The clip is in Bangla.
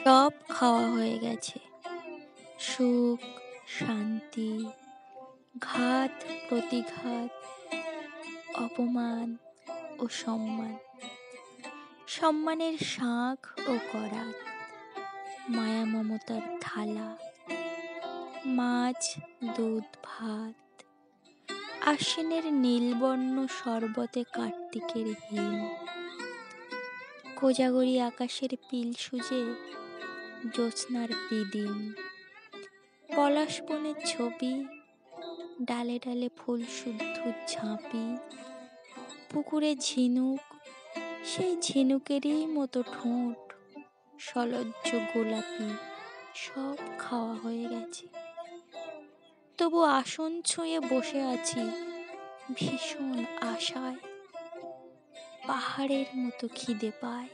সব খাওয়া হয়ে গেছে। সুখ, শান্তি, ঘাত প্রতিঘাত, অপমান ও সম্মান, সম্মানের শাঁখ ও করাত, মায়া মমতার থালা, মাছ, দুধ, ভাত, আশ্বিনের নীলবর্ণ শরবতে কার্তিকের হিম, কোজাগরী আকাশের পিল সুজে জ্যোৎস্নার পিদিম, পলাশ বনের ছবি, ডালে ডালে ফুল শুদ্ধ ঝাঁপি, পুকুরে ঝিনুক, সেই ঝিনুকেরই মতো ঠোঁট, সলজ্জ গোলাপি, সব খাওয়া হয়ে গেছে। তবু আসন ছুঁয়ে বসে আছি ভীষণ আশায়, পাহাড়ের মতো খিদে পায়।